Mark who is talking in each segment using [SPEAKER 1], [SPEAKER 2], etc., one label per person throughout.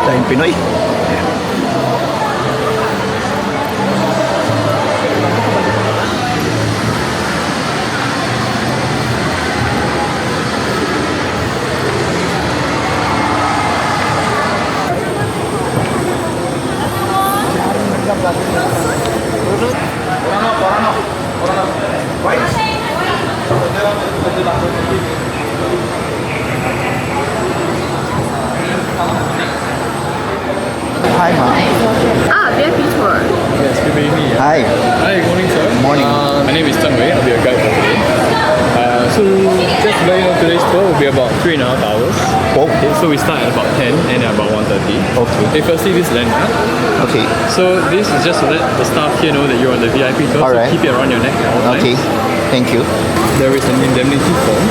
[SPEAKER 1] Tayong Pinoy. Hi, ma'am.
[SPEAKER 2] VIP tour.
[SPEAKER 3] Yes, good evening.
[SPEAKER 1] Hi.
[SPEAKER 3] Hi, good morning, sir.
[SPEAKER 1] Morning.
[SPEAKER 3] My name is Stingrays. I'll be your guide for today. So, just to let you know, today's tour will be about 3.5 hours.
[SPEAKER 1] Oh.
[SPEAKER 3] Okay, so we start at about 10 and at about 1:30.
[SPEAKER 1] Okay.
[SPEAKER 3] Firstly, this landmark.
[SPEAKER 1] Okay.
[SPEAKER 3] So, this is just to let the staff here know that you're on the VIP tour.
[SPEAKER 1] Alright.
[SPEAKER 3] So, keep it around your neck at all times.
[SPEAKER 1] Okay. Thank you.
[SPEAKER 3] There is an indemnity form.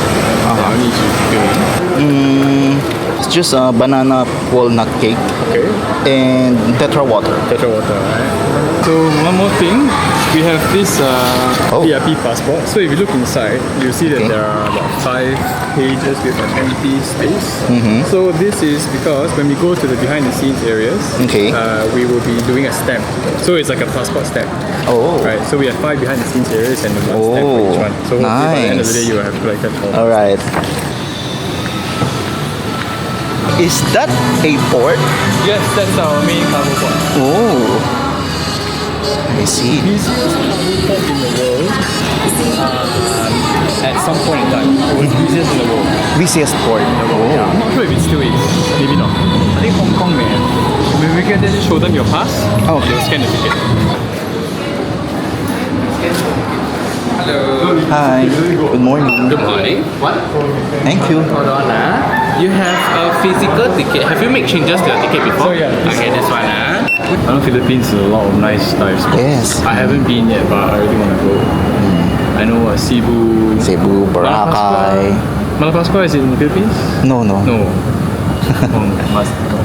[SPEAKER 3] I need you to fill in.
[SPEAKER 1] It's just a banana walnut cake
[SPEAKER 3] Okay.
[SPEAKER 1] and tetra water.
[SPEAKER 3] Tetra water, right? So one more thing, we have this VIP passport. So if you look inside, you see that there are about 5 pages with an empty space. So this is because when we go to the behind the scenes areas,
[SPEAKER 1] Okay.
[SPEAKER 3] we will be doing a stamp. So it's like a passport stamp.
[SPEAKER 1] Oh.
[SPEAKER 3] Right, so we have 5 behind the scenes areas and 1 stamp for each one. So hopefully by the end of the
[SPEAKER 1] nice.
[SPEAKER 3] day you will have collected all.
[SPEAKER 1] All right. Is that a port?
[SPEAKER 3] Yes, that's our main cargo port.
[SPEAKER 1] Oh. I see.
[SPEAKER 3] Busiest port in the world at some point in time. It was busiest in the world.
[SPEAKER 1] Busiest port.
[SPEAKER 3] Yeah, I'm not sure if it still is. Maybe not. I think Hong Kong may have. When we get there, just show them your pass.
[SPEAKER 1] Oh.
[SPEAKER 3] They'll scan the ticket. Hello.
[SPEAKER 1] Hi. Good morning.
[SPEAKER 4] Good morning. What?
[SPEAKER 1] Thank you.
[SPEAKER 4] Hold on, You have a physical ticket. Have you made changes to your ticket before?
[SPEAKER 3] So, yeah.
[SPEAKER 4] Okay, this one,
[SPEAKER 3] I know Philippines is a lot of nice dive spots.
[SPEAKER 1] Yes.
[SPEAKER 3] I haven't been yet, but I really want to go. I know Cebu.
[SPEAKER 1] Cebu, Boracay.
[SPEAKER 3] Malapascua is in the Philippines?
[SPEAKER 1] No.
[SPEAKER 3] No. Must go.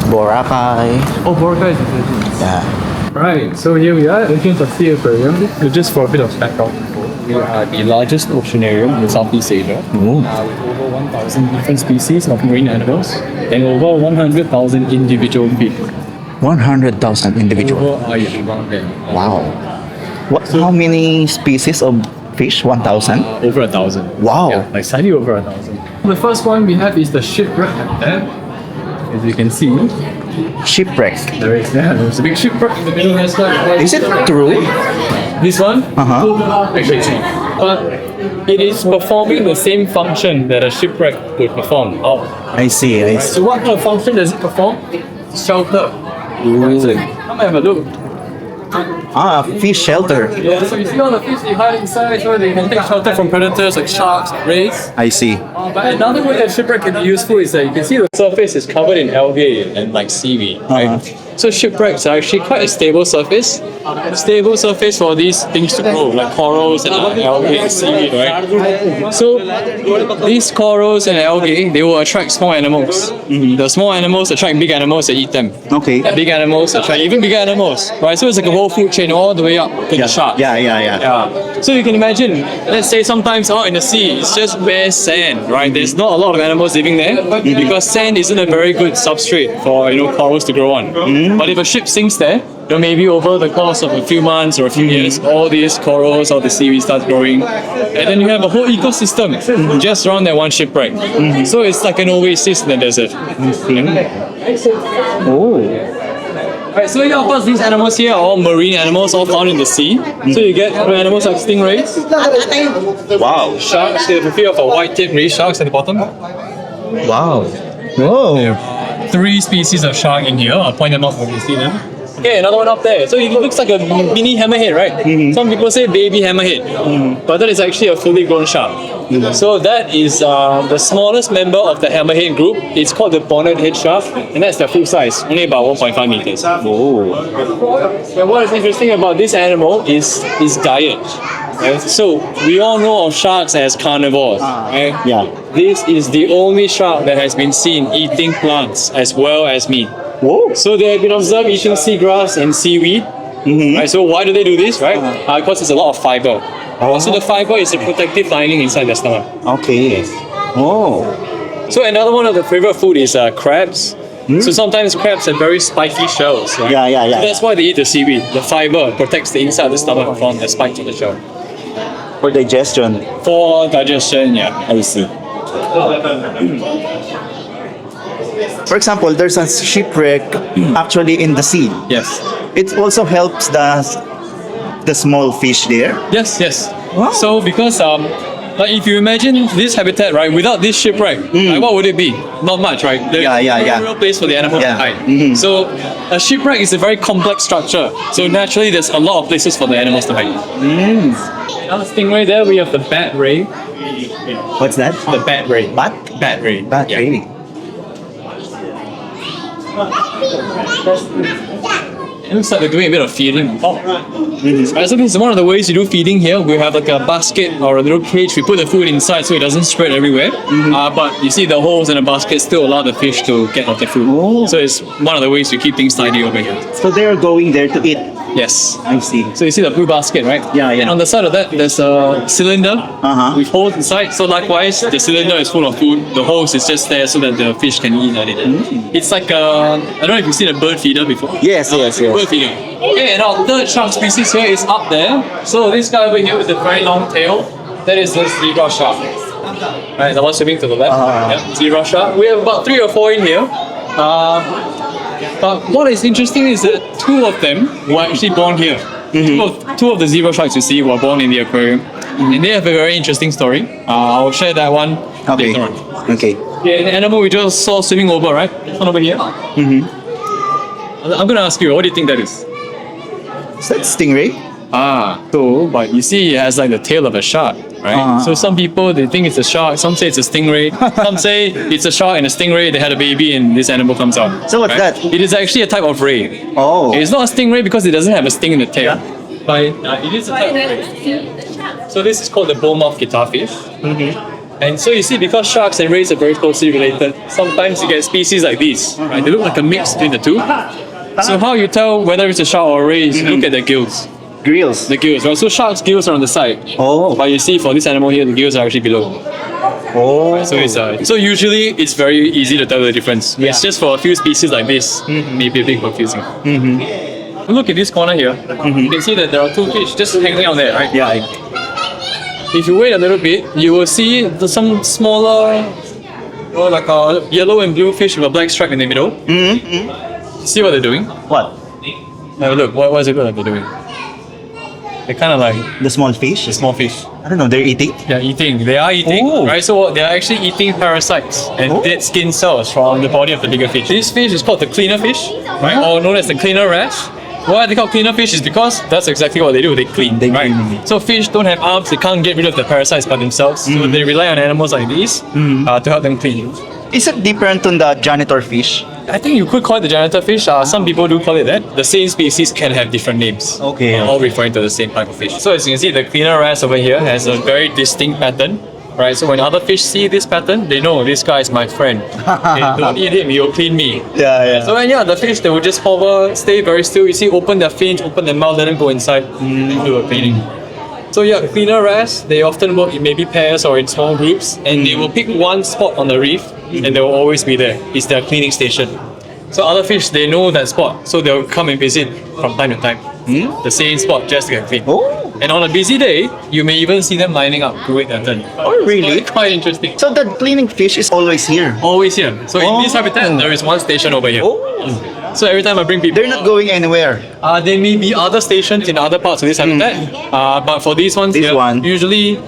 [SPEAKER 1] Boracay.
[SPEAKER 3] Oh, Boracay is in the Philippines.
[SPEAKER 1] Yeah.
[SPEAKER 3] Right, so here we are, entrance of SEA Aquarium. Just for a bit of background, we are the largest oceanarium in Southeast Asia.
[SPEAKER 1] Ooh.
[SPEAKER 3] With over 1,000 different species of marine animals and over 100,000 individual fish.
[SPEAKER 1] 100,000 individual.
[SPEAKER 3] Around there.
[SPEAKER 1] Wow. What? How many species of fish? 1,000?
[SPEAKER 3] Over 1,000.
[SPEAKER 1] Wow.
[SPEAKER 3] Yeah, like slightly over 1,000. The first one we have is the Shipwreck habitat. As you can see,
[SPEAKER 1] Shipwreck.
[SPEAKER 3] there's a big shipwreck in the middle.
[SPEAKER 1] Is it true?
[SPEAKER 3] This one?
[SPEAKER 1] Uh-huh.
[SPEAKER 3] Actually, it's not. But it is performing the same function that a shipwreck would perform. Oh.
[SPEAKER 1] I see.
[SPEAKER 3] So what kind of function does it perform? Shelter. Come have a look.
[SPEAKER 1] Ah, fish shelter.
[SPEAKER 3] Yeah, so you see all the fish they hide inside so they can take shelter from predators like sharks and rays.
[SPEAKER 1] I see.
[SPEAKER 3] But another way that shipwreck can be useful is that you can see the surface is covered in algae and like seaweed, right? So shipwrecks are actually quite a stable surface. Stable surface for these things to grow, like corals and algae and seaweed, right? So these corals and algae, they will attract small animals. The small animals attract big animals that eat them.
[SPEAKER 1] Okay.
[SPEAKER 3] Big animals attract even bigger animals, right? So it's like a whole food chain all the way up to the shark.
[SPEAKER 1] Yeah.
[SPEAKER 3] So you can imagine, let's say sometimes out in the sea, it's just bare sand, right? There's not a lot of animals living there because sand isn't a very good substrate for corals to grow on. But if a ship sinks there, maybe over the course of a few months or a few years, all these corals, all the seaweed starts growing, and then you have a whole ecosystem just around that one shipwreck. So it's like an oasis in the desert.
[SPEAKER 1] Oh.
[SPEAKER 3] Right, so yeah, of course, these animals here are all marine animals, all found in the sea. So you get animals like stingrays,
[SPEAKER 1] Wow.
[SPEAKER 3] sharks. They have a few of white-tipped ray sharks at the bottom.
[SPEAKER 1] Wow. Whoa.
[SPEAKER 3] 3 species of shark in here. I'll point them out when you see them. Okay, another one up there. So it looks like a mini hammerhead, right? Some people say baby hammerhead, but that is actually a fully grown shark. So that is the smallest member of the hammerhead group. It's called the bonnet head shark, and that's their full size, only about 1.5 meters.
[SPEAKER 1] Oh.
[SPEAKER 3] And what is interesting about this animal is its diet. Right? So we all know of sharks as carnivores, right?
[SPEAKER 1] Yeah.
[SPEAKER 3] This is the only shark that has been seen eating plants as well as meat.
[SPEAKER 1] Whoa.
[SPEAKER 3] So they have been observed eating seagrass and seaweed. Right, so why do they do this, right? Because there's a lot of fiber. So the fiber is a protective lining inside their stomach.
[SPEAKER 1] Okay. Oh.
[SPEAKER 3] So another one of the favorite food is crabs. So sometimes crabs have very spiky shells, right?
[SPEAKER 1] Yeah.
[SPEAKER 3] So that's why they eat the seaweed. The fiber protects the inside of the stomach from the spikes of the shell.
[SPEAKER 1] For digestion.
[SPEAKER 3] For digestion, yeah.
[SPEAKER 1] I see. For example, there's a shipwreck actually in the sea.
[SPEAKER 3] Yes.
[SPEAKER 1] It also helps the small fish there.
[SPEAKER 3] Yes, yes.
[SPEAKER 1] Wow.
[SPEAKER 3] So because like if you imagine this habitat, right, without this shipwreck, like, what would it be? Not much, right? There's no real place for the animal to hide. So a shipwreck is a very complex structure. So naturally, there's a lot of places for the animals to hide. Now, stingray there, we have the bat ray.
[SPEAKER 1] What's that?
[SPEAKER 3] The bat ray.
[SPEAKER 1] Bat
[SPEAKER 3] ray.
[SPEAKER 1] Bat ray.
[SPEAKER 3] It looks like they're doing a bit of feeding on top. Right, so this is one of the ways you do feeding here. We have like a basket or a little cage. We put the food inside so it doesn't spread everywhere. But you see the holes in the basket still allow the fish to get off the food. So it's one of the ways to keep things tidy over here.
[SPEAKER 1] So they're going there to eat.
[SPEAKER 3] Yes.
[SPEAKER 1] I see.
[SPEAKER 3] So you see the blue basket, right?
[SPEAKER 1] Yeah.
[SPEAKER 3] And on the side of that, there's a cylinder with holes inside. So likewise, the cylinder is full of food. The hose is just there so that the fish can eat at it. It's like I don't know if you've seen a bird feeder before.
[SPEAKER 1] Yes.
[SPEAKER 3] Bird feeder. Okay, and our third shark species here is up there. So this guy over here with the very long tail, that is the zebra shark. Right, the one swimming to the left. Zebra shark. We have about 3 or 4 in here. But what is interesting is that 2 of them were actually born here. Two of the zebra sharks you see were born in the aquarium. And they have a very interesting story. I'll share that one later on.
[SPEAKER 1] Okay.
[SPEAKER 3] Yeah, the animal we just saw swimming over, right? This one over here. I'm going to ask you, what do you think that is?
[SPEAKER 1] Is that stingray?
[SPEAKER 3] So, but you see it has like the tail of a shark, right? So some people, they think it's a shark, some say it's a stingray, some say it's a shark and a stingray, they had a baby and this animal comes out.
[SPEAKER 1] So what's that?
[SPEAKER 3] It is actually a type of ray.
[SPEAKER 1] Oh.
[SPEAKER 3] It's not a stingray because it doesn't have a sting in the tail. But it is a type of ray. So this is called the bullmouth guitarfish. And so you see, because sharks and rays are very closely related, sometimes you get species like these, right? They look like a mix between the two. So how you tell whether it's a shark or a ray is you look at the gills.
[SPEAKER 1] Grills.
[SPEAKER 3] The gills, right? So sharks' gills are on the side. But you see, for this animal here, the gills are actually below. Right? So it's so usually it's very easy to tell the difference. It's just for a few species like this, maybe a bit confusing. Look at this corner here. You can see that there are 2 fish just hanging out there, right?
[SPEAKER 1] Yeah.
[SPEAKER 3] If you wait a little bit, you will see some smaller, like a yellow and blue fish with a black stripe in the middle. See what they're doing?
[SPEAKER 1] What?
[SPEAKER 3] Now look, what is it that they're doing? They're kind of like
[SPEAKER 1] The small fish?
[SPEAKER 3] the small fish.
[SPEAKER 1] I don't know, they're eating?
[SPEAKER 3] They're eating. They are eating, right? So they're actually eating parasites and dead skin cells from the body of the bigger fish. This fish is called the cleaner fish, right? Or known as the cleaner wrasse. Why they call cleaner fish is because that's exactly what they do. They clean, right? So fish don't have arms. They can't get rid of the parasites by themselves. So they rely on animals like these to help them clean.
[SPEAKER 1] Is it different from the janitor fish?
[SPEAKER 3] I think you could call it the janitor fish. Some people do call it that. The same species can have different names.
[SPEAKER 1] Okay.
[SPEAKER 3] All referring to the same type of fish. So as you can see, the cleaner wrasse over here has a very distinct pattern. Right, so when other fish see this pattern, they know this guy is my friend. Don't eat him, he'll clean me. So the fish, they will just hover, stay very still. You see, open their fins, open their mouth, let them go inside and do a cleaning. So cleaner wrasse, they often work in maybe pairs or in small groups, and they will pick one spot on the reef, and they will always be there. It's their cleaning station. So other fish, they know that spot, so they'll come and visit from time to time. The same spot just to get clean. And on a busy day, you may even see them lining up to wait their turn.
[SPEAKER 1] Oh, really?
[SPEAKER 3] So quite interesting.
[SPEAKER 1] So the cleaning fish is always here?
[SPEAKER 3] Always here. So in this habitat, there is one station over here. So every time I bring people,
[SPEAKER 1] They're not going anywhere?
[SPEAKER 3] there may be other stations in other parts of this habitat. But for these ones, usually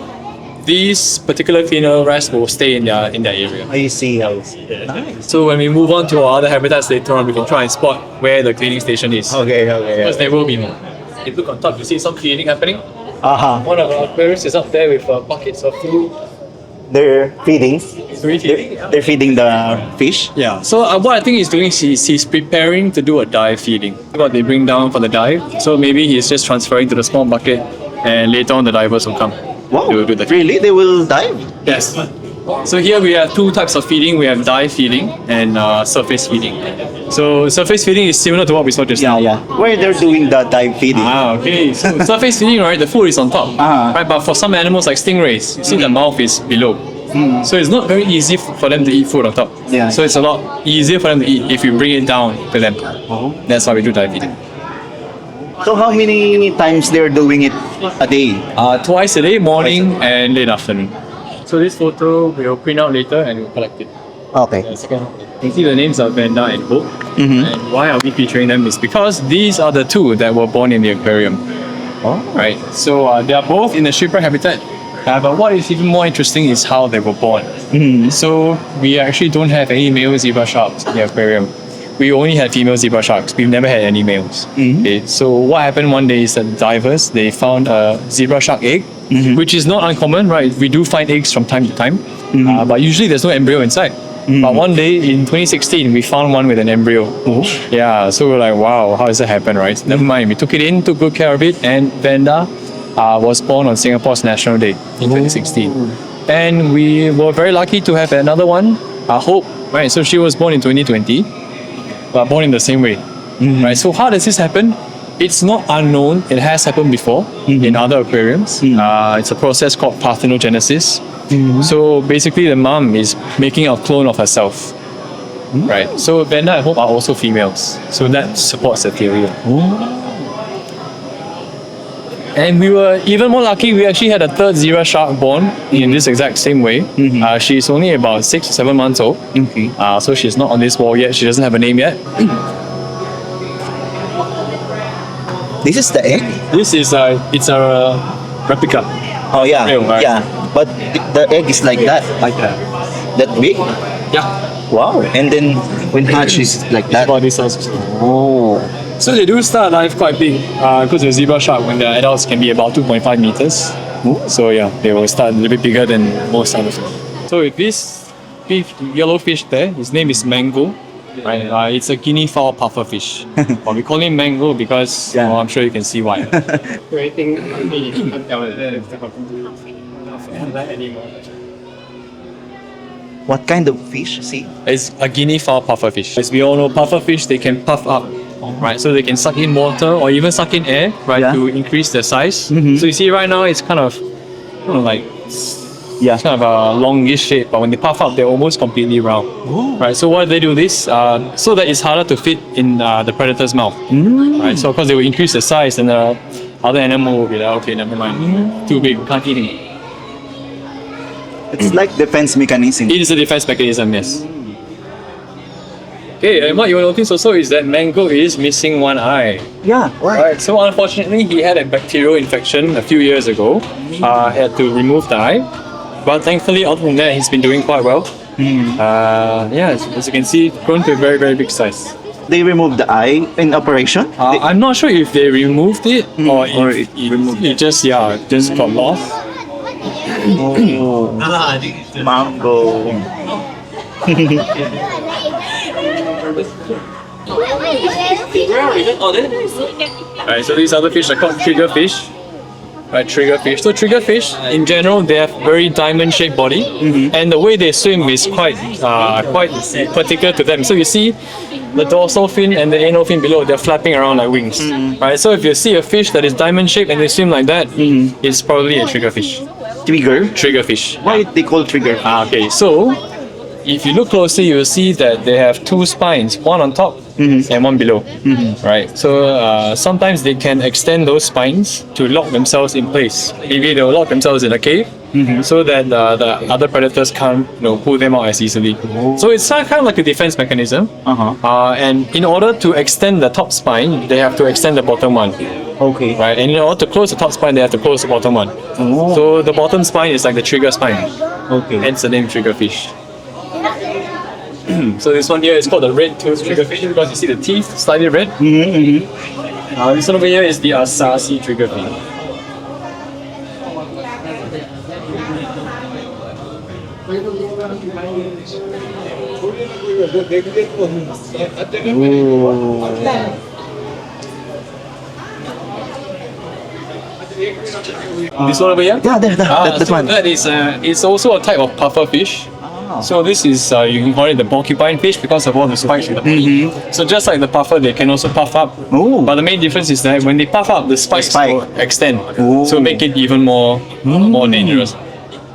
[SPEAKER 3] these particular cleaner wrasse will stay in their area.
[SPEAKER 1] I see. Nice.
[SPEAKER 3] So when we move on to our other habitats later on, we can try and spot where the cleaning station is.
[SPEAKER 1] Okay.
[SPEAKER 3] Because there will be more. If you look on top, you see some cleaning happening. One of our aquariums is up there with buckets of food.
[SPEAKER 1] They're feeding?
[SPEAKER 3] Feeding?
[SPEAKER 1] They're feeding the fish?
[SPEAKER 3] Yeah. So what I think he's doing is he's preparing to do a dive feeding. What they bring down for the dive. So maybe he's just transferring to the small bucket, and later on the divers will come.
[SPEAKER 1] Wow.
[SPEAKER 3] They will do the
[SPEAKER 1] Really? They will dive?
[SPEAKER 3] Yes. So here we have 2 types of feeding. We have dive feeding and surface feeding. So surface feeding is similar to what we saw just now.
[SPEAKER 1] Where they're doing the dive feeding?
[SPEAKER 3] Okay. So surface feeding, right? The food is on top. Right, but for some animals like stingrays, you see the mouth is below. So it's not very easy for them to eat food on top.
[SPEAKER 1] Yeah.
[SPEAKER 3] So it's a lot easier for them to eat if you bring it down to them. That's why we do dive feeding.
[SPEAKER 1] So how many times they're doing it a day?
[SPEAKER 3] Twice a day, morning and late afternoon. So this photo we'll print out later and we'll collect it.
[SPEAKER 1] Okay.
[SPEAKER 3] You can see the names are Vanda and Hope. And why are we featuring them is because these are the two that were born in the aquarium. Right? So they are both in the shipwreck habitat. But what is even more interesting is how they were born. So we actually don't have any male zebra sharks in the aquarium. We only had female zebra sharks. We've never had any males. Okay, so what happened one day is that divers, they found a zebra shark egg, which is not uncommon, right? We do find eggs from time to time, but usually there's no embryo inside. But one day in 2016, we found one with an embryo. Yeah, so we're like, wow, how does that happen, right? Never mind, we took it in, took good care of it, and Vanda was born on Singapore's National Day in 2016. And we were very lucky to have another one, Hope, right? So she was born in 2020. But born in the same way, right? So how does this happen? It's not unknown. It has happened before in other aquariums. It's a process called parthenogenesis. So basically, the mom is making a clone of herself, right? So Vanda and Hope are also females. So that supports the theory. And we were even more lucky. We actually had a third zebra shark born in this exact same way. She's only about 6 or 7 months old. So she's not on this wall yet. She doesn't have a name yet.
[SPEAKER 1] This is the egg?
[SPEAKER 3] This is it's a replica.
[SPEAKER 1] Oh yeah,
[SPEAKER 3] Real, right?
[SPEAKER 1] yeah. But the egg is like that, that big.
[SPEAKER 3] Yeah.
[SPEAKER 1] Wow. And then when hatch is like that.
[SPEAKER 3] About this size.
[SPEAKER 1] Oh.
[SPEAKER 3] So they do start life quite big because the zebra shark, when they're adults, can be about 2.5 meters. So yeah, they will start a little bit bigger than most others. So with this yellow fish there, his name is Mango. Right? It's a Guinea fowl pufferfish. But we call him Mango because I'm sure you can see why.
[SPEAKER 1] What kind of fish? See?
[SPEAKER 3] It's a Guinea fowl pufferfish. As we all know, pufferfish, they can puff up. Right, so they can suck in water or even suck in air, right, to increase their size. So you see right now it's kind of, it's kind of a longish shape, but when they puff up, they're almost completely round. Right, so why do they do this? So that it's harder to fit in the predator's mouth. Right, so of course they will increase the size, and the other animal will be like, okay, never mind, too big, can't eat him.
[SPEAKER 1] It's like defense mechanism.
[SPEAKER 3] It is a defense mechanism, yes. Okay, and what you will notice also is that Mango is missing one eye.
[SPEAKER 1] Yeah,
[SPEAKER 3] Right, so unfortunately he had a bacterial infection a few years ago. Had to remove the eye. But thankfully, other than that, he's been doing quite well. Yeah, as you can see, grown to a very, very big size.
[SPEAKER 1] They removed the eye in operation?
[SPEAKER 3] I'm not sure if they removed it or if it just got lost.
[SPEAKER 1] Mango.
[SPEAKER 3] Right, so these other fish are called triggerfish. Right, triggerfish. So triggerfish, in general, they have very diamond-shaped body, and the way they swim is quite particular to them. So you see, the dorsal fin and the anal fin below, they're flapping around like wings. Right, so if you see a fish that is diamond-shaped and they swim like that, it's probably a triggerfish. Triggerfish.
[SPEAKER 1] Why they call trigger?
[SPEAKER 3] Okay, so if you look closely, you will see that they have two spines, one on top and one below. Right. So sometimes they can extend those spines to lock themselves in place. Maybe they'll lock themselves in a cave so that the other predators can't pull them out as easily. So it's kind of like a defense mechanism. And in order to extend the top spine, they have to extend the bottom one.
[SPEAKER 1] Okay.
[SPEAKER 3] Right. And in order to close the top spine, they have to close the bottom one. So the bottom spine is like the trigger spine.
[SPEAKER 1] Okay.
[SPEAKER 3] Hence the name triggerfish. So this one here is called the red-toothed triggerfish because you see the teeth slightly red. This one over here is the S.E.A triggerfish. This one over here?
[SPEAKER 1] Yeah, that
[SPEAKER 3] so
[SPEAKER 1] one.
[SPEAKER 3] that is it's also a type of pufferfish. So this is, you can call it the porcupine fish because of all the spikes in the body. So just like the puffer, they can also puff up. But the main difference is that when they puff up, the spikes will extend. So make it even more dangerous.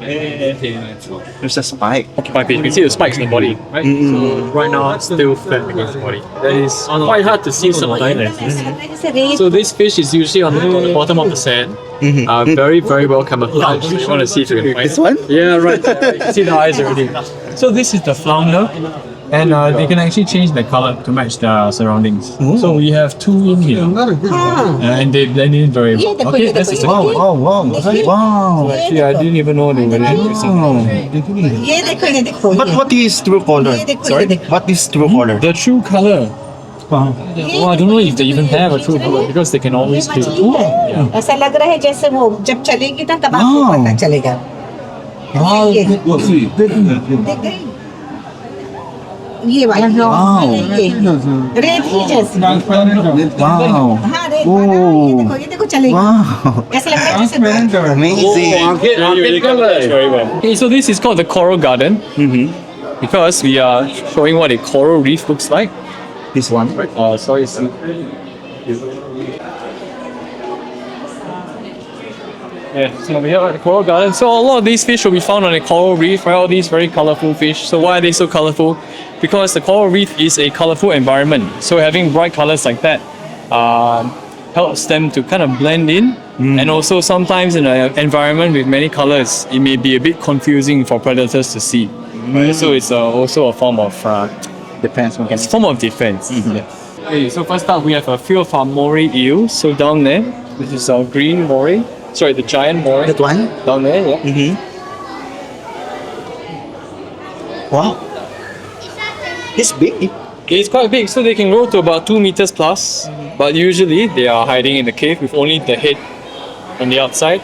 [SPEAKER 1] There's a spike.
[SPEAKER 3] occupied fish. You can see the spikes in the body, right? So right now it's still flat against the body. That is quite hard to see from the island. So this fish is usually on the bottom of the sand. Very, very well camouflaged. So you want to see if you can find
[SPEAKER 1] This one?
[SPEAKER 3] Yeah, right. You can see the eyes already. So this is the flounder. And they can actually change the color to match the surroundings. So we have two in here. And they blend in very well. Okay, this is
[SPEAKER 1] Wow, wow, wow. Wow.
[SPEAKER 3] Actually, I didn't even know they were
[SPEAKER 1] But what is true color?
[SPEAKER 3] Sorry?
[SPEAKER 1] What is true color?
[SPEAKER 3] The true color. Well, I don't know if they even have a true color because they can always do.
[SPEAKER 5] ऐसा लग रहा है जैसे वो जब चलेगी ना तब आपको पता चलेगा ये वाला ये रेड ही जैसे
[SPEAKER 1] Wow.
[SPEAKER 5] हाँ रेड वाला ये देखो चलेगी
[SPEAKER 1] Wow.
[SPEAKER 5] ऐसा लग रहा है जैसे
[SPEAKER 1] Amazing.
[SPEAKER 3] Very well. Okay, so this is called the coral garden because we are showing what a coral reef looks like.
[SPEAKER 1] This one.
[SPEAKER 3] Sorry. Yeah, so over here at the coral garden. So a lot of these fish will be found on a coral reef, right? All these very colorful fish. So why are they so colorful? Because the coral reef is a colorful environment. So having bright colors like that helps them to kind of blend in. And also sometimes in an environment with many colors, it may be a bit confusing for predators to see. Right? So it's also a form of
[SPEAKER 1] Depends on
[SPEAKER 3] it's a form of defense. Yeah. Okay, so first up we have a few of our moray eels. So down there, this is our green moray. Sorry, the giant moray.
[SPEAKER 1] That one?
[SPEAKER 3] Down there, yeah.
[SPEAKER 1] Wow. It's big.
[SPEAKER 3] It's quite big, so they can grow to about 2 meters plus. But usually they are hiding in the cave with only the head on the outside.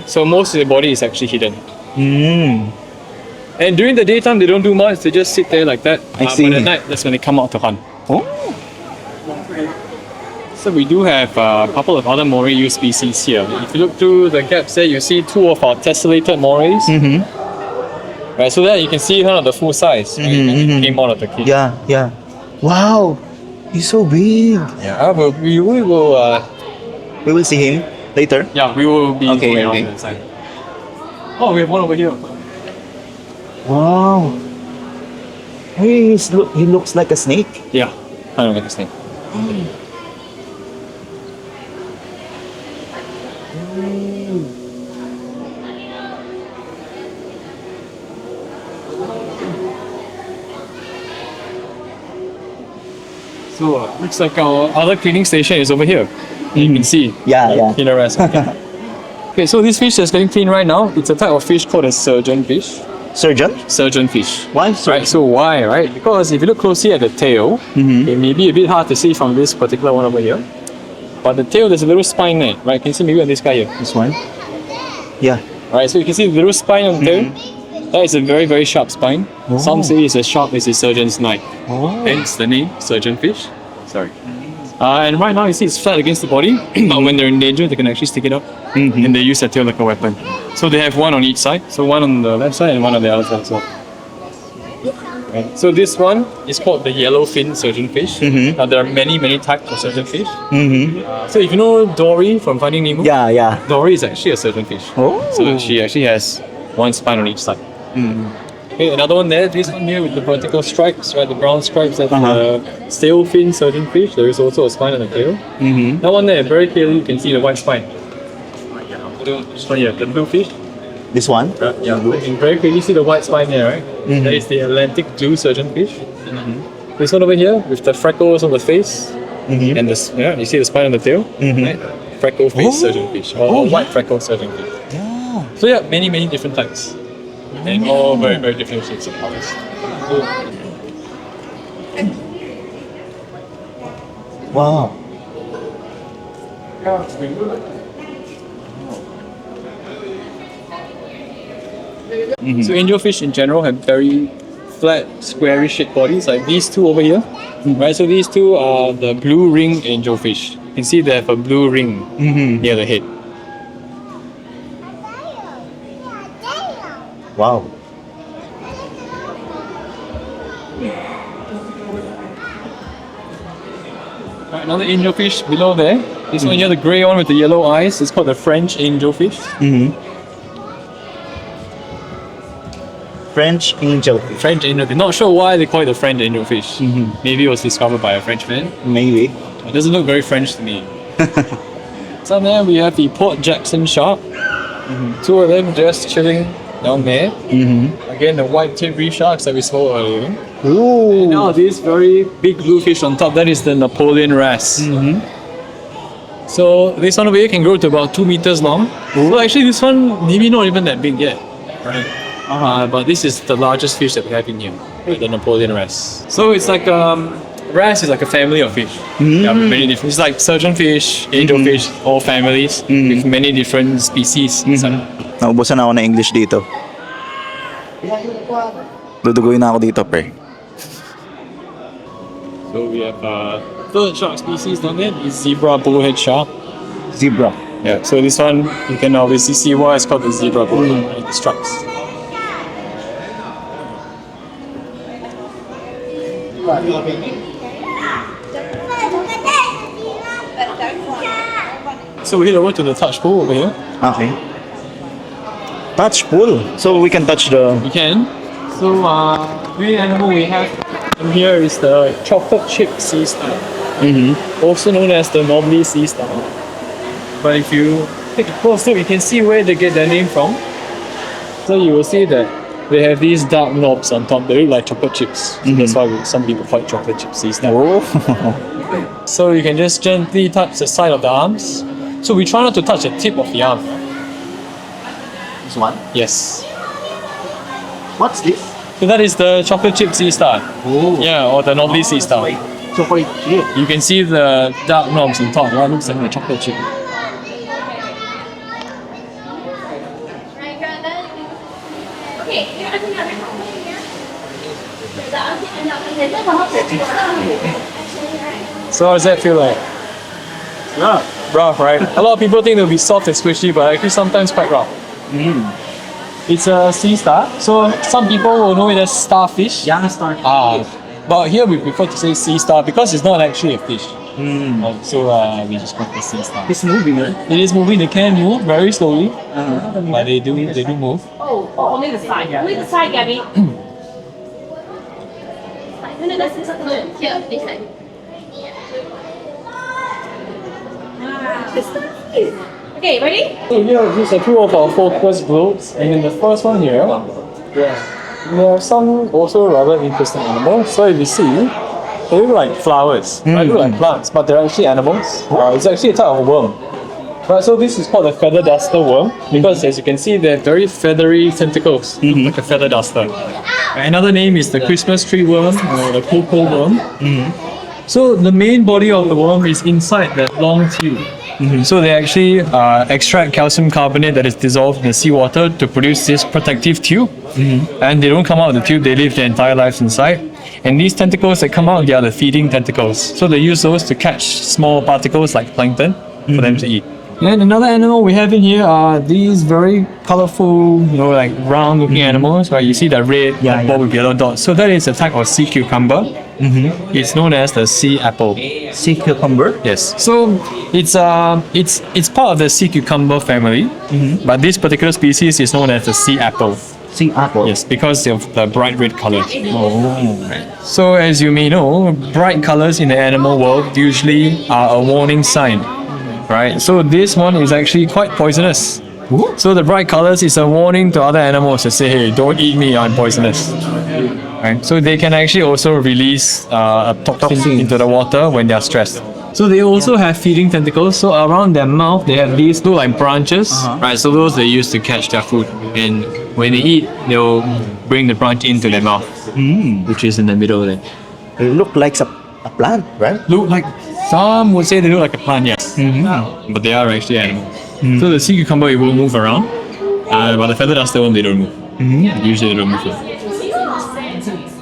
[SPEAKER 3] So most of the body is actually hidden. And during the daytime they don't do much, they just sit there like that.
[SPEAKER 1] I see.
[SPEAKER 3] But at night, that's when they come out to hunt.
[SPEAKER 1] Oh.
[SPEAKER 3] So we do have a couple of other moray eel species here. If you look through the gaps there, you see two of our tessellated morays. Right, so there you can see kind of the full size. Right? It came out of the cave.
[SPEAKER 1] Yeah, yeah. Wow. He's so big.
[SPEAKER 3] Yeah, but we will.
[SPEAKER 1] We will see him later.
[SPEAKER 3] Yeah, we will be
[SPEAKER 1] Okay,
[SPEAKER 3] going
[SPEAKER 1] okay.
[SPEAKER 3] on to the side. Oh, we have one over here.
[SPEAKER 1] Wow. Hey, he looks like a snake.
[SPEAKER 3] Yeah, I don't get this name. So looks like our other cleaning station is over here. You can see.
[SPEAKER 1] Yeah, yeah.
[SPEAKER 3] In the rest. Okay, so this fish that's getting cleaned right now, it's a type of fish called a surgeon fish.
[SPEAKER 1] Surgeon?
[SPEAKER 3] Surgeon fish.
[SPEAKER 1] Why surgeon?
[SPEAKER 3] Right, so why, right? Because if you look closely at the tail, it may be a bit hard to see from this particular one over here. But the tail, there's a little spine there, right? You can see maybe on this guy here.
[SPEAKER 1] This one? Yeah.
[SPEAKER 3] Right, so you can see the little spine on the tail. That is a very, very sharp spine. Some say it's as sharp as a surgeon's knife. Hence the name, surgeon fish. Sorry. And right now you see it's flat against the body, but when they're in danger, they can actually stick it up and they use that tail like a weapon. So they have one on each side, so one on the left side and one on the other side as well. Right. So this one is called the yellowfin surgeonfish. Now there are many, many types of surgeonfish. So if you know Dory from Finding Nemo,
[SPEAKER 1] Yeah, yeah.
[SPEAKER 3] Dory is actually a surgeonfish.
[SPEAKER 1] Oh.
[SPEAKER 3] So she actually has one spine on each side. Okay, another one there, this one here with the vertical stripes, right? The brown stripes, that's the sailfin surgeonfish. There is also a spine on the tail. That one there, very clearly you can see the white spine. This one here, the blue fish.
[SPEAKER 1] This one?
[SPEAKER 3] Yeah, you can very clearly see the white spine there, right? That is the Atlantic blue surgeonfish. This one over here with the freckles on the face and the you see the spine on the tail, right? Freckle face surgeonfish or white freckle surgeonfish.
[SPEAKER 1] Yeah.
[SPEAKER 3] So yeah, many, many different types. And all very, very different shades of colors.
[SPEAKER 1] Wow.
[SPEAKER 3] So angelfish in general have very flat, squarish shaped bodies, like these two over here. Right, so these two are the blue ring angelfish. You can see they have a blue ring near the head.
[SPEAKER 1] Wow.
[SPEAKER 3] Right, another angelfish below there. This one here, the grey one with the yellow eyes, is called the French angelfish.
[SPEAKER 1] French angelfish.
[SPEAKER 3] French angelfish. Not sure why they call it the French angelfish. Maybe it was discovered by a Frenchman.
[SPEAKER 1] Maybe.
[SPEAKER 3] It doesn't look very French to me. So then we have the Port Jackson shark. Two of them just chilling down there. Again, the white tip reef sharks that we saw earlier.
[SPEAKER 1] Ooh.
[SPEAKER 3] And now this very big blue fish on top, that is the Napoleon Wrasse. So this one over here can grow to about 2 meters long. Well, actually this one maybe not even that big yet. Right. But this is the largest fish that we have in here, the Napoleon Wrasse. So it's like wrasse is like a family of fish. Yeah, with many different. It's like surgeonfish, angelfish, all families with many different species.
[SPEAKER 1] Naubusan na ako na English dito. Dudugoy na ako dito, pre.
[SPEAKER 3] So we have third shark species down there is zebra bullhead shark.
[SPEAKER 1] Zebra.
[SPEAKER 3] Yeah, so this one you can obviously see why it's called the zebra bullhead, right? The stripes. So we head over to the touch pool over here.
[SPEAKER 1] Okay. Touch pool. So we can touch the...
[SPEAKER 3] We can. So main animal we have in here is the chocolate chip sea star. Also known as the normally sea star. But if you take a close look, you can see where they get their name from. So you will see that they have these dark knobs on top. They look like chocolate chips. So that's why some people call it chocolate chip sea star. So you can just gently touch the side of the arms. So we try not to touch the tip of the arm.
[SPEAKER 1] This one?
[SPEAKER 3] Yes.
[SPEAKER 1] What's this?
[SPEAKER 3] So that is the chocolate chip sea star. Yeah, or the normally sea star.
[SPEAKER 1] Chocolate chip.
[SPEAKER 3] You can see the dark knobs on top. That looks like a chocolate chip. So how does that feel like? Rough, right? A lot of people think it'll be soft and squishy, but actually sometimes quite rough. It's a sea star, so some people will know it as starfish.
[SPEAKER 1] Yeah, starfish.
[SPEAKER 3] But here we prefer to say sea star because it's not actually a fish. So we just call it sea star.
[SPEAKER 1] It's moving, right?
[SPEAKER 3] It is moving. They can move very slowly, but they do move.
[SPEAKER 2] Only the side. Only the side, Gabby. Here, this side. Okay, ready?
[SPEAKER 3] So here, these are two of our focus globes, and in the first one here, we have some also rather interesting animals. So if you see, they look like flowers, right? They look like plants, but they're actually animals. It's actually a type of worm. Right, so this is called a feather duster worm because as you can see, they're very feathery tentacles, like a feather duster. Another name is the Christmas tree worm or the cocoa worm. So the main body of the worm is inside that long tube. So they actually extract calcium carbonate that is dissolved in the seawater to produce this protective tube. And they don't come out of the tube, they live their entire lives inside. And these tentacles that come out, they are the feeding tentacles. So they use those to catch small particles like plankton for them to eat. And another animal we have in here are these very colorful, like round looking animals, right? You see that red ball with yellow dots. So that is a type of sea cucumber. It's known as the sea apple.
[SPEAKER 1] Sea cucumber?
[SPEAKER 3] Yes. So it's part of the sea cucumber family, but this particular species is known as the sea apple.
[SPEAKER 1] Sea apple?
[SPEAKER 3] Yes, because of the bright red color. So as you may know, bright colors in the animal world usually are a warning sign, right? So this one is actually quite poisonous. So the bright colors is a warning to other animals to say, hey, don't eat me, I'm poisonous. Right? So they can actually also release a toxin into the water when they are stressed. So they also have feeding tentacles. So around their mouth, they have these look like branches, right? So those they use to catch their food. And when they eat, they'll bring the branch into their mouth, which is in the middle there.
[SPEAKER 1] It look like a plant, right?
[SPEAKER 3] Look like, some would say they look like a plant, yes. But they are actually animals. So the sea cucumber, it will move around. But the feather duster one, they don't move. Usually they don't move.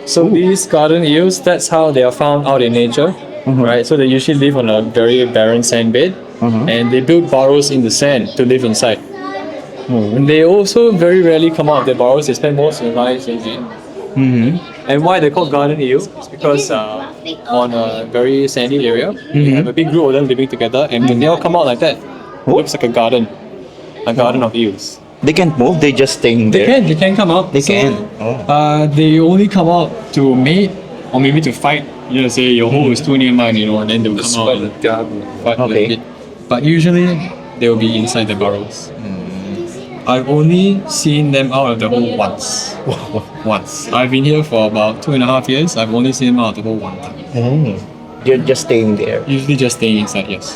[SPEAKER 3] So these garden eels, that's how they are found out in nature, right? So they usually live on a very barren sand bed, and they build burrows in the sand to live inside. And they also very rarely come out of their burrows. They spend most of their lives in it. And why they're called garden eels is because on a very sandy area, you have a big group of them living together, and when they all come out like that, it looks like a garden of eels.
[SPEAKER 1] They can't move. They just staying there.
[SPEAKER 3] They can come out.
[SPEAKER 1] They can.
[SPEAKER 3] They only come out to mate or maybe to fight. You know, say your hole is too near mine, you know, and then they'll come out and fight a little bit. But usually they'll be inside the burrows. I've only seen them out of the hole once. Once. I've been here for about 2.5 years. I've only seen them out of the hole one time.
[SPEAKER 1] They're just staying there.
[SPEAKER 3] Usually just staying inside, yes.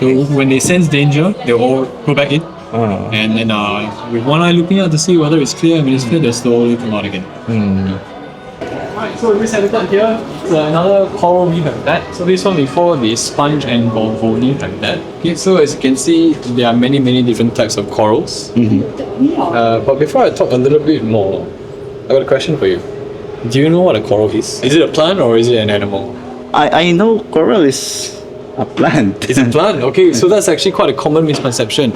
[SPEAKER 3] So when they sense danger, they'll all go back in. And then with one eye looking out to see whether it's clear. When it's clear, they'll slowly come out again. Alright, so this habitat here is another coral reef habitat. So this one before the sponge and bony habitat. Okay, so as you can see, there are many different types of corals. But before I talk a little bit more, I got a question for you. Do you know what a coral is? Is it a plant or is it an animal?
[SPEAKER 1] I know coral is a plant.
[SPEAKER 3] It's a plant. Okay, so that's actually quite a common misconception.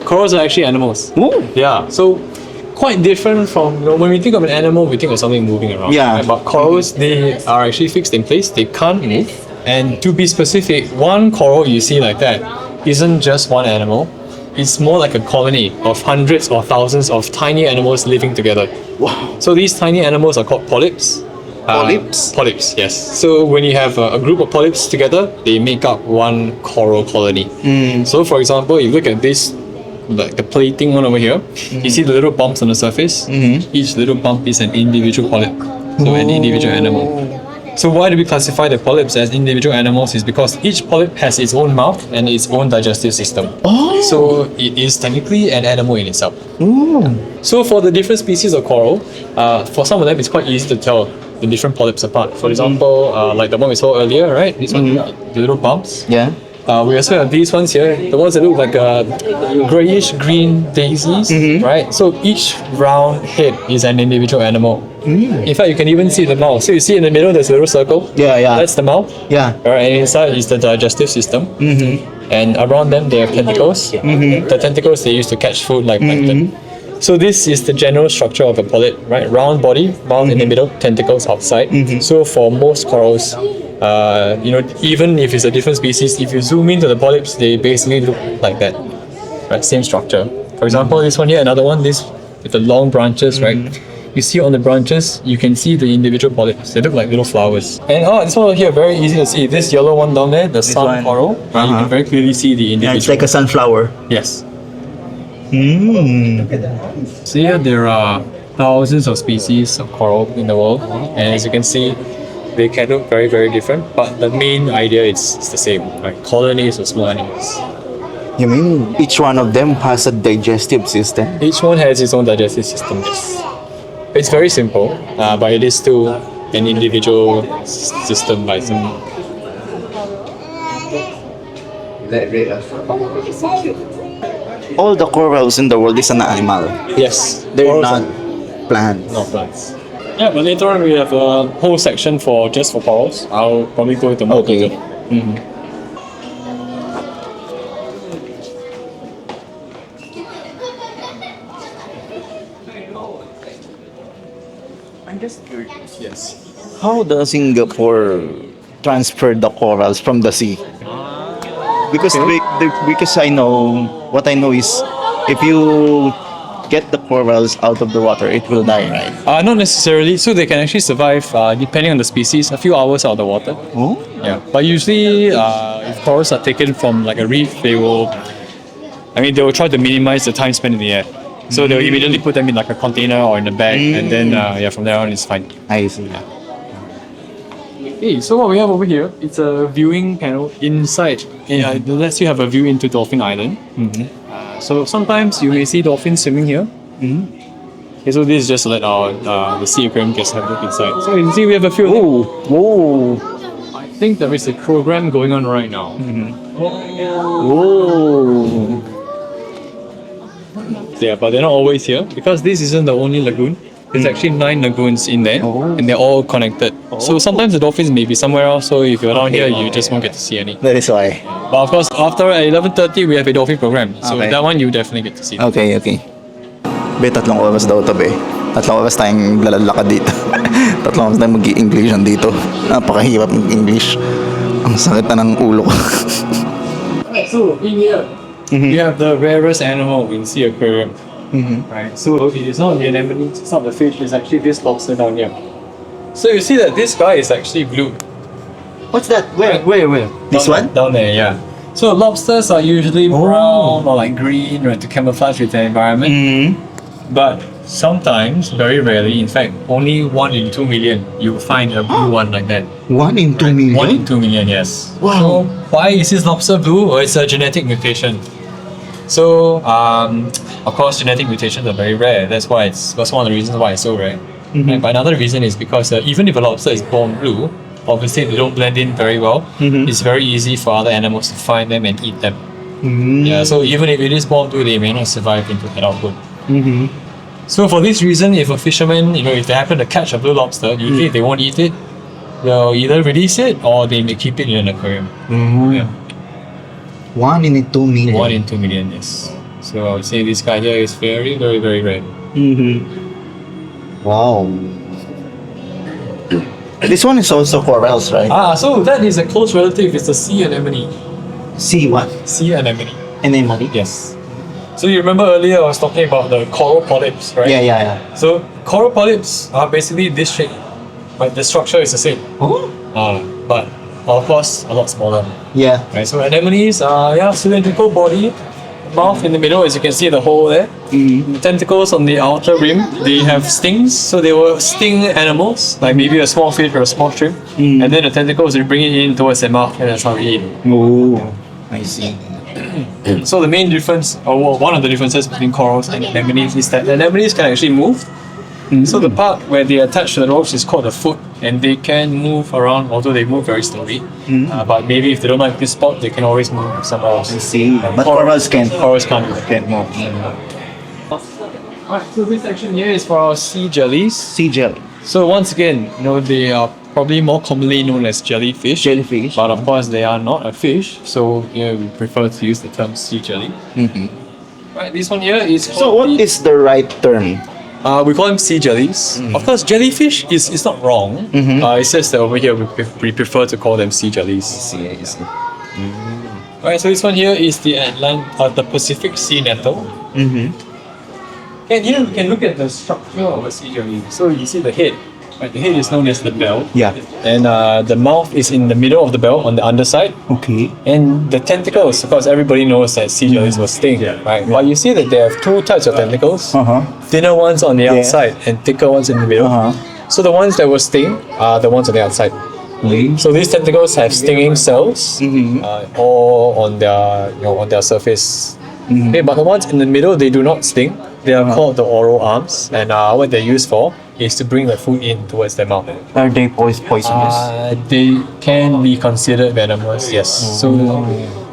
[SPEAKER 3] Corals are actually animals. Yeah, so quite different from, you know, when we think of an animal, we think of something moving around.
[SPEAKER 1] Yeah.
[SPEAKER 3] Right? But corals, they are actually fixed in place. They can't move. And to be specific, one coral you see like that isn't just one animal. It's more like a colony of hundreds or thousands of tiny animals living together.
[SPEAKER 1] Wow.
[SPEAKER 3] So these tiny animals are called polyps.
[SPEAKER 1] Polyps?
[SPEAKER 3] Polyps, yes. So when you have a group of polyps together, they make up one coral colony. So for example, you look at this, like the plating one over here, you see the little bumps on the surface. Each little bump is an individual polyp, so an individual animal. So why do we classify the polyps as individual animals? Is because each polyp has its own mouth and its own digestive system. So it is technically an animal in itself. So for the different species of coral, for some of them it's quite easy to tell the different polyps apart. For example, like the one we saw earlier, right? This one, the little bumps.
[SPEAKER 1] Yeah.
[SPEAKER 3] We also have these ones here, the ones that look like grayish green daisies, right? So each round head is an individual animal. In fact, you can even see the mouth. So you see in the middle, there's a little circle.
[SPEAKER 1] Yeah.
[SPEAKER 3] That's the mouth.
[SPEAKER 1] Yeah.
[SPEAKER 3] Alright, and inside is the digestive system. And around them, they have tentacles. The tentacles they use to catch food like plankton. So this is the general structure of a polyp, right? Round body, mouth in the middle, tentacles outside. So for most corals, you know, even if it's a different species, if you zoom into the polyps, they basically look like that, right? Same structure. For example, this one here, another one, this with the long branches, right? You see on the branches, you can see the individual polyps. They look like little flowers. And this one over here, very easy to see. This yellow one down there, the sun
[SPEAKER 1] one.
[SPEAKER 3] coral, right? You can very clearly see the individual.
[SPEAKER 1] Yeah, it's like a sunflower.
[SPEAKER 3] Yes. So here there are thousands of species of coral in the world, and as you can see, they can look very different, but the main idea is the same, right? Colonies of small animals.
[SPEAKER 1] You mean each one of them has a digestive system?
[SPEAKER 3] Each one has its own digestive system, yes. It's very simple, but it is still an individual system by itself.
[SPEAKER 1] All the corals in the world is an animal.
[SPEAKER 3] Yes,
[SPEAKER 1] They're
[SPEAKER 3] corals
[SPEAKER 1] not
[SPEAKER 3] are
[SPEAKER 1] plants.
[SPEAKER 3] not plants. Yeah, but later on we have a whole section for just for corals. I'll probably go into more
[SPEAKER 1] Okay.
[SPEAKER 3] detail.
[SPEAKER 1] I'm just curious.
[SPEAKER 3] Yes.
[SPEAKER 1] How does Singapore transfer the corals from the sea? Because because I know what I know is if you get the corals out of the water, it will die, right?
[SPEAKER 3] Not necessarily. So they can actually survive, depending on the species, a few hours out of the water.
[SPEAKER 1] Oh.
[SPEAKER 3] Yeah. But usually, if corals are taken from like a reef, they will try to minimize the time spent in the air. So they'll immediately put them in like a container or in a bag, and then from there on it's fine.
[SPEAKER 1] I see.
[SPEAKER 3] Okay, so what we have over here, it's a viewing panel inside. It lets you have a view into Dolphin Island. So sometimes you may see dolphins swimming here. Okay, so this is just to let our the sea aquarium guests have a look inside. So you can see we have a few.
[SPEAKER 1] Whoa.
[SPEAKER 3] I think there is a program going on right now.
[SPEAKER 1] Whoa.
[SPEAKER 3] Yeah, but they're not always here because this isn't the only lagoon. There's actually 9 lagoons in there, and they're all connected. So sometimes the dolphins may be somewhere else. So if you're down here, you just won't get to see any.
[SPEAKER 1] That is why.
[SPEAKER 3] But of course, after 11:30, we have a dolphin program. So
[SPEAKER 1] Okay.
[SPEAKER 3] that one you definitely get to see.
[SPEAKER 1] Okay. Be, 3 oras daw to, be. 3 oras tayong lalakad dito. 3 oras tayong mag-i-English dito. Napakahirap mag-English. Ang sakit na ng ulo ko.
[SPEAKER 3] So in here, you have the rarest animal in sea aquarium.
[SPEAKER 1] Mm-hmm.
[SPEAKER 3] Right? So it is not the anemones, it's not the fish, it's actually this lobster down here. So you see that this guy is actually blue.
[SPEAKER 1] What's that? Where? This
[SPEAKER 3] Down
[SPEAKER 1] one?
[SPEAKER 3] Down there, yeah. So lobsters are usually brown or like green, right, to camouflage with the environment.
[SPEAKER 1] Mm-hmm.
[SPEAKER 3] But sometimes, very rarely, in fact, only 1 in 2 million, you find a blue one like that.
[SPEAKER 1] 1 in 2 million?
[SPEAKER 3] 1 in 2 million, yes.
[SPEAKER 1] Wow.
[SPEAKER 3] So why is this lobster blue? Well, it's a genetic mutation. So, of course, genetic mutations are very rare. That's one of the reasons why it's so rare.
[SPEAKER 1] Mhm.
[SPEAKER 3] But another reason is because even if a lobster is born blue, obviously they don't blend in very well.
[SPEAKER 1] Mhm.
[SPEAKER 3] It's very easy for other animals to find them and eat them.
[SPEAKER 1] Mm-hmm.
[SPEAKER 3] Yeah. So even if it is born blue, they may not survive into adulthood.
[SPEAKER 1] Mm-hmm.
[SPEAKER 3] So for this reason, if a fisherman, if they happen to catch a blue lobster, usually they won't eat it. They'll either release it or they may keep it in an aquarium. Yeah.
[SPEAKER 1] 1 in 2 million.
[SPEAKER 3] 1 in 2 million, yes. So I would say this guy here is very, very, very rare.
[SPEAKER 1] Mm-hmm. Wow. This one is also corals, right?
[SPEAKER 3] So that is a close relative. It's the sea anemone.
[SPEAKER 1] See what?
[SPEAKER 3] Sea anemone.
[SPEAKER 1] Anemone?
[SPEAKER 3] Yes. So you remember earlier I was talking about the coral polyps, right?
[SPEAKER 1] Yeah.
[SPEAKER 3] So coral polyps are basically this shape, but the structure is the same.
[SPEAKER 1] Oh?
[SPEAKER 3] But of course a lot smaller.
[SPEAKER 1] Yeah.
[SPEAKER 3] Right. So anemones are cylindrical body, mouth in the middle, as you can see the hole there.
[SPEAKER 1] Mm-hmm.
[SPEAKER 3] Tentacles on the outer rim. They have stings, so they will sting animals, like maybe a small fish or a small shrimp. And then the tentacles they bring it in towards their mouth, and that's how we eat.
[SPEAKER 1] Oh, I see.
[SPEAKER 3] So the main difference, or one of the differences between corals and anemones is that anemones can actually move. So the part where they attach to the ropes is called the foot, and they can move around, although they move very slowly. But maybe if they don't like this spot, they can always move somewhere else.
[SPEAKER 1] I see. But corals can't.
[SPEAKER 3] Corals can't move.
[SPEAKER 1] Can't move.
[SPEAKER 3] Alright, so this section here is for our sea jellies.
[SPEAKER 1] Sea jelly.
[SPEAKER 3] So once again, they are probably more commonly known as jellyfish.
[SPEAKER 1] Jellyfish.
[SPEAKER 3] But of course, they are not a fish, so we prefer to use the term sea jelly.
[SPEAKER 1] Mm-hmm.
[SPEAKER 3] Right, this one here is.
[SPEAKER 1] So what is the right term?
[SPEAKER 3] We call them sea jellies. Of course, jellyfish is not wrong. It's just that over here we prefer to call them sea jellies.
[SPEAKER 1] I see.
[SPEAKER 3] Right, so this one here is the the Pacific sea nettle.
[SPEAKER 1] Mm-hmm.
[SPEAKER 3] And here we can look at the structure of a sea jelly. So you see the head. Right, the head is known as the bell.
[SPEAKER 1] Yeah.
[SPEAKER 3] And the mouth is in the middle of the bell on the underside.
[SPEAKER 1] Okay.
[SPEAKER 3] And the tentacles, of course, everybody knows that sea jellies will sting, right? But you see that they have two types of tentacles. Thinner ones on the outside and thicker ones in the middle. So the ones that will sting are the ones on the outside. So these tentacles have stinging cells all on their surface. Okay, but the ones in the middle, they do not sting. They are called the oral arms, and what they're used for is to bring the food in towards their mouth.
[SPEAKER 1] Are they poisonous?
[SPEAKER 3] They can be considered venomous, yes. So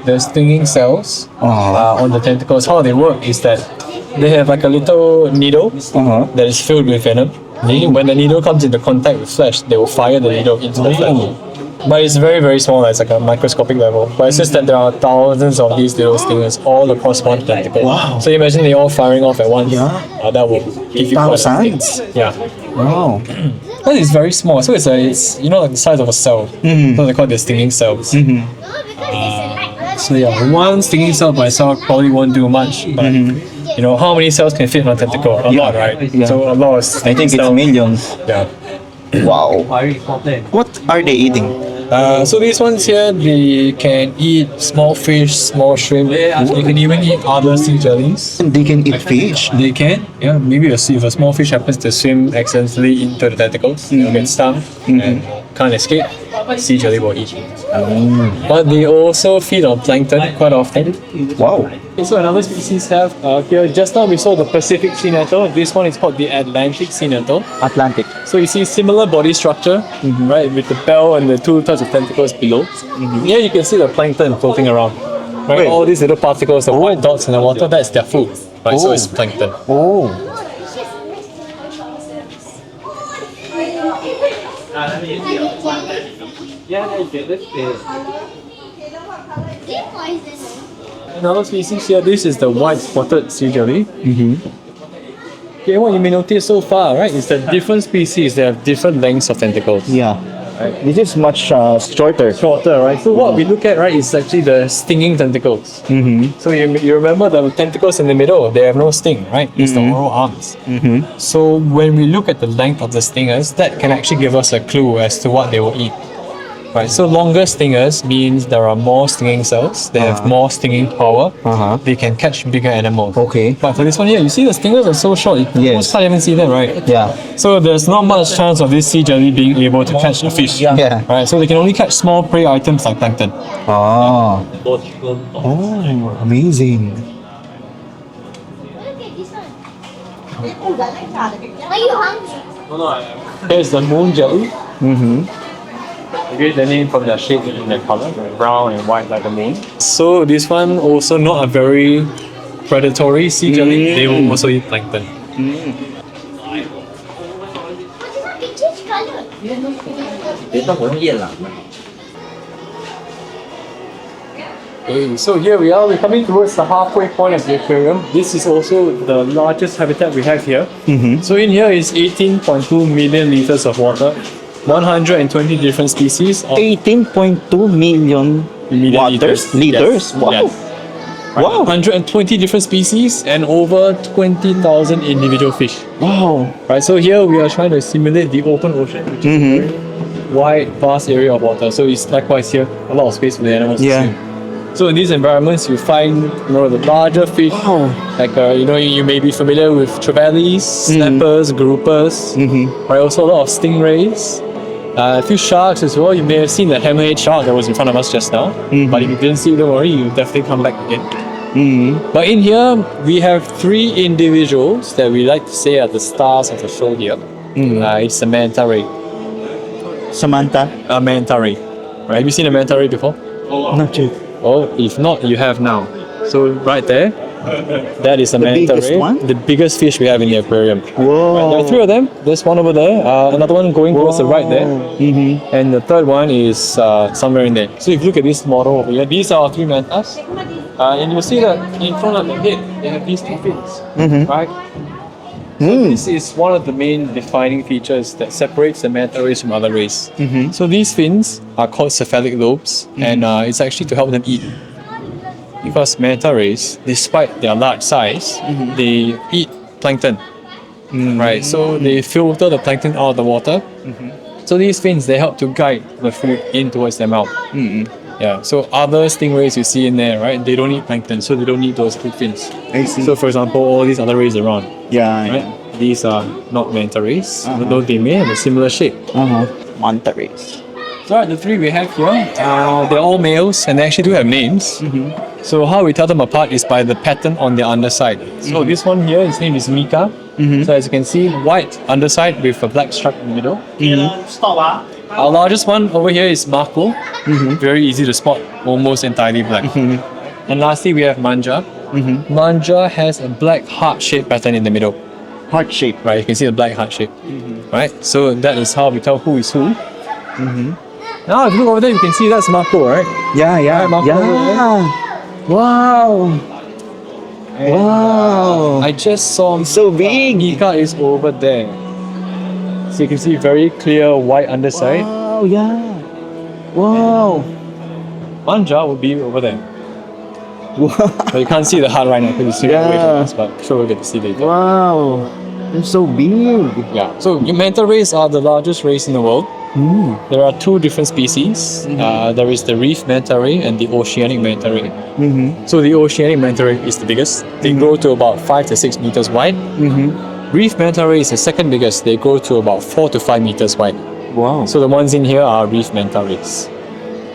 [SPEAKER 3] the stinging cells on the tentacles, how they work is that they have like a little needle that is filled with venom. When the needle comes into contact with flesh, they will fire the needle into the flesh. But it's very, very small, it's like a microscopic level. But it's just that there are thousands of these little stingers all across one tentacle.
[SPEAKER 1] Wow.
[SPEAKER 3] So imagine they all firing off at once. That will give you quite a sting.
[SPEAKER 1] Thousands?
[SPEAKER 3] Yeah.
[SPEAKER 1] Wow.
[SPEAKER 3] But it's very small, so it's like the size of a cell. So they call it the stinging cells. So yeah, one stinging cell by itself probably won't do much, but how many cells can fit on a tentacle? A lot, right?
[SPEAKER 1] Yeah.
[SPEAKER 3] So a lot of
[SPEAKER 1] I
[SPEAKER 3] stinging
[SPEAKER 1] think it's
[SPEAKER 3] cells.
[SPEAKER 1] millions.
[SPEAKER 3] Yeah.
[SPEAKER 1] Wow. What are they eating?
[SPEAKER 3] So these ones here, they can eat small fish, small shrimp. They can even eat other sea jellies.
[SPEAKER 1] They can eat fish.
[SPEAKER 3] They can, yeah. Maybe if a small fish happens to swim accidentally into the tentacles, they'll get stung and can't escape. Sea jelly will eat. But they also feed on plankton quite often.
[SPEAKER 1] Wow.
[SPEAKER 3] Okay, so another species have here. Just now we saw the Pacific sea nettle. This one is called the Atlantic sea nettle.
[SPEAKER 1] Atlantic.
[SPEAKER 3] So you see similar body structure, right, with the bell and the two types of tentacles below. Here you can see the plankton floating around. Right,
[SPEAKER 1] Wait.
[SPEAKER 3] all these little particles, the white dots in the water, that's their food. Right, so it's plankton.
[SPEAKER 1] Oh.
[SPEAKER 3] Another species here, this is the white spotted sea jelly. Okay, what you may notice so far, right, is that different species, they have different lengths of tentacles.
[SPEAKER 1] Yeah. This is much shorter.
[SPEAKER 3] Shorter, right? So what we look at, right, is actually the stinging tentacles.
[SPEAKER 1] Mm-hmm.
[SPEAKER 3] So you remember the tentacles in the middle, they have no sting, right? It's the oral arms.
[SPEAKER 1] Mm-hmm.
[SPEAKER 3] So when we look at the length of the stingers, that can actually give us a clue as to what they will eat. Right, so longer stingers means there are more stinging cells, they have more stinging power, they can catch bigger animals.
[SPEAKER 1] Okay.
[SPEAKER 3] But for this one here, you see the stingers are so short, you almost can't even see them, right?
[SPEAKER 1] Yeah.
[SPEAKER 3] So there's not much chance of this sea jelly being able to catch a fish.
[SPEAKER 1] Yeah.
[SPEAKER 3] Right, so they can only catch small prey items like plankton.
[SPEAKER 1] Oh. Oh, amazing.
[SPEAKER 2] Are you hungry?
[SPEAKER 3] Here's the moon jelly.
[SPEAKER 1] Mm-hmm.
[SPEAKER 3] You get the name from their shape and their color, brown and white like the moon. So this one also not a very predatory sea jelly. They will also eat plankton. Okay, so here we are. We're coming towards the halfway point of the aquarium. This is also the largest habitat we have here. So in here is 18.2 million liters of water. 120 different species of
[SPEAKER 1] 18.2 million
[SPEAKER 3] liters.
[SPEAKER 1] Liters?
[SPEAKER 3] Yes.
[SPEAKER 1] Wow.
[SPEAKER 3] Yes.
[SPEAKER 1] Wow.
[SPEAKER 3] 120 different species and over 20,000 individual fish.
[SPEAKER 1] Wow.
[SPEAKER 3] Right, so here we are trying to simulate the open ocean, which is a very wide, vast area of water. So it's likewise here, a lot of space for the animals to swim. So in these environments, you find the larger fish, like you may be familiar with trevallies, snappers, groupers, right? Also a lot of stingrays, a few sharks as well. You may have seen the hammerhead shark that was in front of us just now. But if you didn't see it, don't worry, you'll definitely come back again. But in here, we have 3 individuals that we like to say are the stars of the show here. It's a manta ray.
[SPEAKER 1] Samantha?
[SPEAKER 3] A manta ray. Right? Have you seen a manta ray before?
[SPEAKER 1] Not yet.
[SPEAKER 3] Oh, if not, you have now. So right there, that is a manta
[SPEAKER 1] biggest
[SPEAKER 3] ray,
[SPEAKER 1] one?
[SPEAKER 3] the biggest fish we have in the aquarium.
[SPEAKER 1] Whoa.
[SPEAKER 3] Right, there are 3 of them. There's one over there, another one going towards the right there, and the third one is somewhere in there. So if you look at this model over here, these are 3 mantas, and you'll see that in front of the head, they have these 2 fins, right? So this is one of the main defining features that separates the manta rays from other rays. So these fins are called cephalic lobes, and it's actually to help them eat. Because manta rays, despite their large size, they eat plankton, right? So they filter the plankton out of the water. So these fins, they help to guide the food in towards their mouth. Yeah. So other stingrays you see in there, right? They don't eat plankton, so they don't need those 2 fins.
[SPEAKER 1] I see.
[SPEAKER 3] So for example, all these other rays around,
[SPEAKER 1] Yeah.
[SPEAKER 3] right? These are not manta rays, though they may have a similar shape.
[SPEAKER 1] Manta rays.
[SPEAKER 3] So the 3 we have here, they're all males and they actually do have names. So how we tell them apart is by the pattern on their underside. So this one here, his name is MIKA. So as you can see, white underside with a black stripe in the middle. Our largest one over here is MAKO. Very easy to spot, almost entirely black. And lastly, we have MANJA. MANJA has a black heart-shaped pattern in the middle.
[SPEAKER 1] Heart shape.
[SPEAKER 3] Right, you can see the black heart shape. Right, so that is how we tell who is who. Now, if you look over there, you can see that's MAKO, right?
[SPEAKER 1] Yeah, yeah.
[SPEAKER 3] Right, MAKO over
[SPEAKER 1] Yeah. Wow. Wow.
[SPEAKER 3] I just saw
[SPEAKER 1] So big.
[SPEAKER 3] MIKA is over there. So you can see very clear white underside.
[SPEAKER 1] Wow, yeah. Wow.
[SPEAKER 3] MANJA would be over there.
[SPEAKER 1] Wow.
[SPEAKER 3] But you can't see the heart right now because it's away from us, but I'm sure we'll get to see later.
[SPEAKER 1] Wow. They're so big.
[SPEAKER 3] Yeah. So manta rays are the largest rays in the world. There are 2 different species. There is the reef manta ray and the oceanic manta ray. So the oceanic manta ray is the biggest. They grow to about 5 to 6 meters wide. Reef manta ray is the second biggest. They grow to about 4 to 5 meters wide.
[SPEAKER 1] Wow.
[SPEAKER 3] So the ones in here are reef manta rays.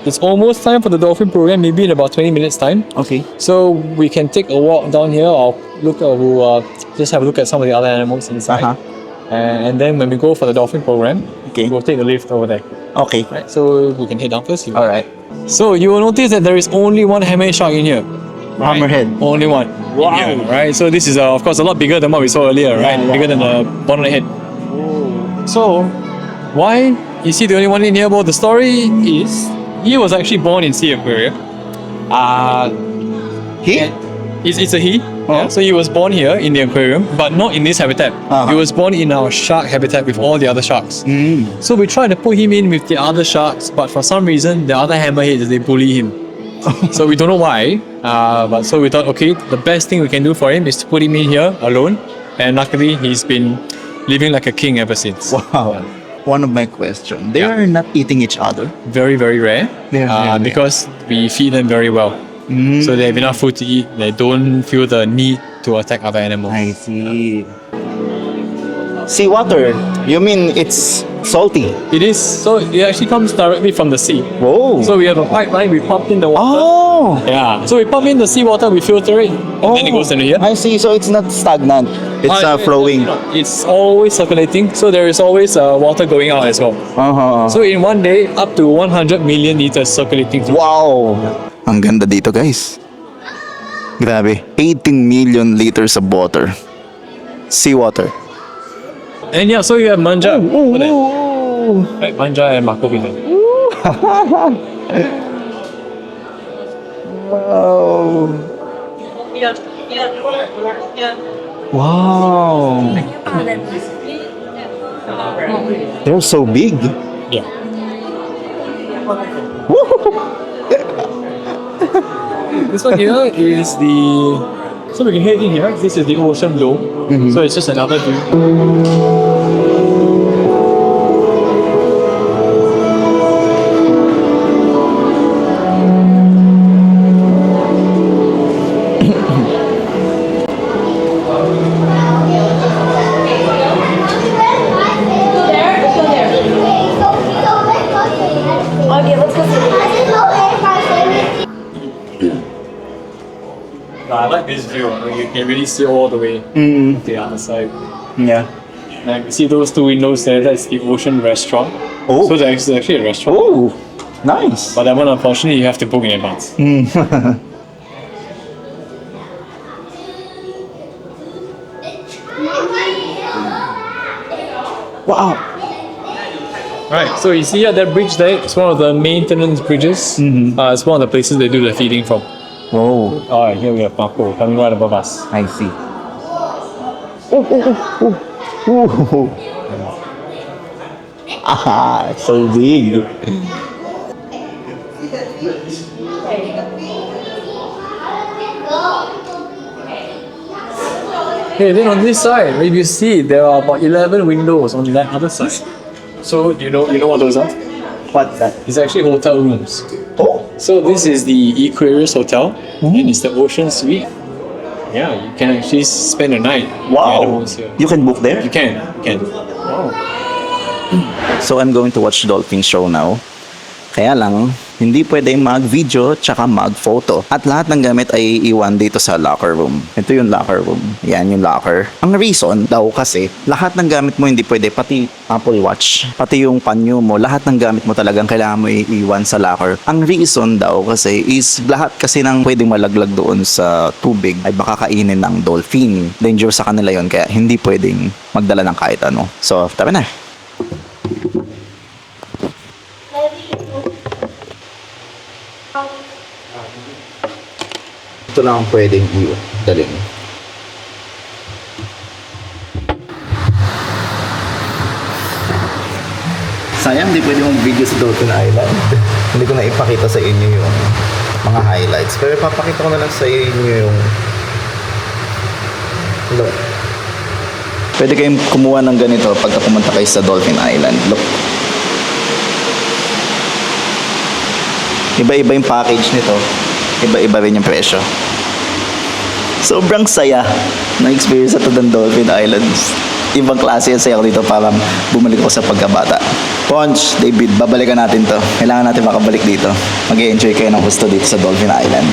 [SPEAKER 3] It's almost time for the dolphin program, maybe in about 20 minutes time.
[SPEAKER 1] Okay.
[SPEAKER 3] So we can take a walk down here or we'll just have a look at some of the other animals inside. And then when we go for the dolphin program, we'll take the lift over there.
[SPEAKER 1] Okay.
[SPEAKER 3] Right, so we can head down first.
[SPEAKER 1] Alright.
[SPEAKER 3] So you will notice that there is only one hammerhead shark in here. Right?
[SPEAKER 1] Hammerhead.
[SPEAKER 3] Only one.
[SPEAKER 1] Wow.
[SPEAKER 3] In here, right? So this is of course a lot bigger than what we saw earlier, right?
[SPEAKER 1] Yeah.
[SPEAKER 3] Bigger than the bottom of the head. So why is he the only one in here? Well, the story is he was actually born in SEA Aquarium.
[SPEAKER 1] He?
[SPEAKER 3] It's a he. Yeah, so he was born here in the aquarium, but not in this habitat.
[SPEAKER 1] Uh-huh.
[SPEAKER 3] He was born in our shark habitat with all the other sharks. So we tried to put him in with the other sharks, but for some reason, the other hammerheads, they bully him. So we don't know why, but so we thought, okay, the best thing we can do for him is to put him in here alone. And luckily, he's been living like a king ever since.
[SPEAKER 1] Wow. One of my questions. They
[SPEAKER 3] Yeah.
[SPEAKER 1] are not eating each other.
[SPEAKER 3] Very, very rare.
[SPEAKER 1] Yeah, yeah,
[SPEAKER 3] because we feed them very well. So they have enough food to eat. They don't feel the need to attack other animals.
[SPEAKER 1] I see. Seawater. You mean it's salty?
[SPEAKER 3] It is, so it actually comes directly from the sea.
[SPEAKER 1] Whoa.
[SPEAKER 3] So we have a pipeline, we pump in the water.
[SPEAKER 1] Oh.
[SPEAKER 3] Yeah. So we pump in the seawater, we filter it, and then it goes into here.
[SPEAKER 1] I see. So it's not stagnant. It's flowing.
[SPEAKER 3] It's always circulating, so there is always water going out as well.
[SPEAKER 1] Uh-huh.
[SPEAKER 3] So in one day, up to 100 million liters circulating through.
[SPEAKER 1] Wow. Ang ganda dito, guys. Grabe. 18 million liters of water. Seawater.
[SPEAKER 3] And yeah, so you have MANJA. Right, MANJA and MAKO with it.
[SPEAKER 1] Wow. Wow. They're so big.
[SPEAKER 3] Yeah. This one here is the... So we can head in here. This is the ocean below. So it's just another view.
[SPEAKER 2] Okay, let's go see.
[SPEAKER 3] I like this view. You can really see all the way to the other side.
[SPEAKER 1] Yeah.
[SPEAKER 3] Like, you see those two windows there? That's the ocean restaurant.
[SPEAKER 1] Oh.
[SPEAKER 3] So there's actually a restaurant.
[SPEAKER 1] Oh. Nice.
[SPEAKER 3] But that one, unfortunately, you have to book in advance.
[SPEAKER 1] Wow.
[SPEAKER 3] Right, so you see here, that bridge there, it's one of the maintenance bridges. It's one of the places they do the feeding from.
[SPEAKER 1] Oh.
[SPEAKER 3] Alright, here we have MAKO coming right above us.
[SPEAKER 1] I see. Oh. Ah, so big.
[SPEAKER 3] Okay, then on this side, if you see, there are about 11 windows on that other side. So, you know what those are?
[SPEAKER 1] What's that?
[SPEAKER 3] It's actually hotel rooms.
[SPEAKER 1] Oh.
[SPEAKER 3] So this is the Aquarius Hotel, and it's the ocean suite. Yeah, you can actually spend a night with the
[SPEAKER 1] Wow.
[SPEAKER 3] animals here.
[SPEAKER 1] You can book there?
[SPEAKER 3] You can.
[SPEAKER 1] So I'm going to watch dolphin show now. Kaya lang, hindi pwedeng mag-video tsaka mag-photo. At lahat ng gamit ay iiwan dito sa locker room. Ito yung locker room. Yan yung locker. Ang reason daw kasi, lahat ng gamit mo hindi pwede, pati Apple Watch, pati yung panyo mo, lahat ng gamit mo talagang kailangan mo iiwan sa locker. Ang reason daw kasi is lahat kasi ng pwedeng malaglag doon sa tubig ay baka kainin ng dolphin. Danger sa kanila yon, kaya hindi pwedeng magdala ng kahit ano. So, tara na. Ito lang ang pwedeng dalhin. Sayang, di pwede mong video sa Dolphin Island. Hindi ko na ipakita sa inyo yung mga highlights. Pero ipapakita ko na lang sa inyo yung... Look. Pwede kayong kumuha ng ganito pagka pumunta kayo sa Dolphin Island. Look. Iba-iba yung package nito. Iba-iba rin yung presyo. Sobrang saya na experience sa ng Dolphin Islands. Ibang klase yung saya ko dito para bumalik ako sa pagkabata. Ponch, David, babalikan natin to. Kailangan natin makabalik dito. Mag-enjoy kayo ng gusto dito sa Dolphin Island.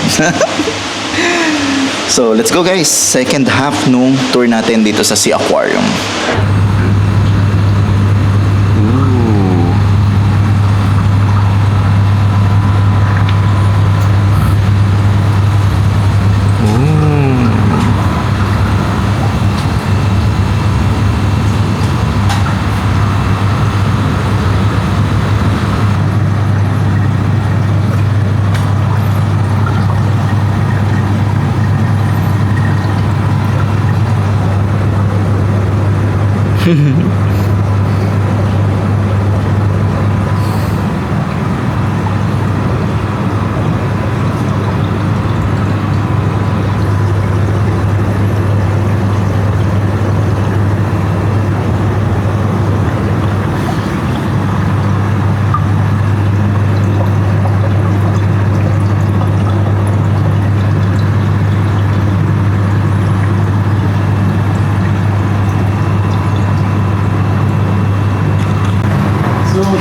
[SPEAKER 1] So, let's go guys. Second half nung tour natin dito sa Sea Aquarium.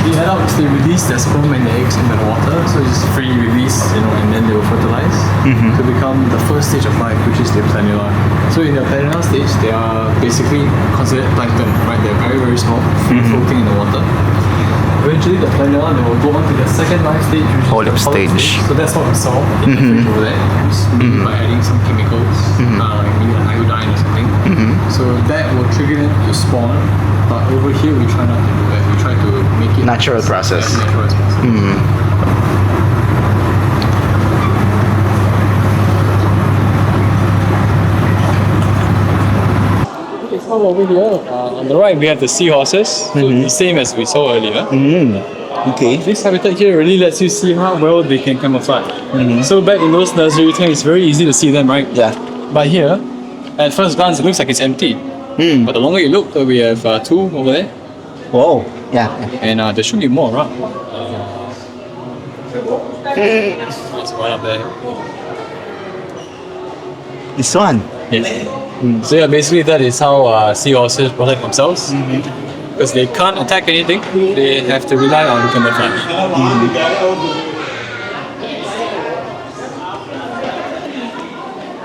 [SPEAKER 3] The adults, they release their sperm and eggs in the water, so it's free release, and then they will fertilize to become the first stage of life, which is their planula. So in the planula stage, they are basically considered plankton, right? They're very, very small, floating in the water. Eventually, the planula, they will go on to the second life stage, which is the
[SPEAKER 1] Polyp
[SPEAKER 3] polyp
[SPEAKER 1] stage.
[SPEAKER 3] So that's what we saw in the fish over there. Maybe by adding some chemicals, like maybe an iodine or something. So that will trigger them to spawn. But over here, we try not to do that. We try to make it
[SPEAKER 1] Natural process.
[SPEAKER 3] as natural as possible. Okay, so over here, on the right, we have the seahorses. So the same as we saw earlier.
[SPEAKER 1] Okay.
[SPEAKER 3] This habitat here really lets you see how well they can camouflage. So back in those nursery tanks, it's very easy to see them, right?
[SPEAKER 1] Yeah.
[SPEAKER 3] But here, at first glance, it looks like it's empty. But the longer you look, we have two over there,
[SPEAKER 1] Whoa. Yeah.
[SPEAKER 3] and there should be more around. There's one up there.
[SPEAKER 1] This one.
[SPEAKER 3] Yes. So yeah, basically that is how seahorses protect themselves. Because they can't attack anything, they have to rely on camouflage.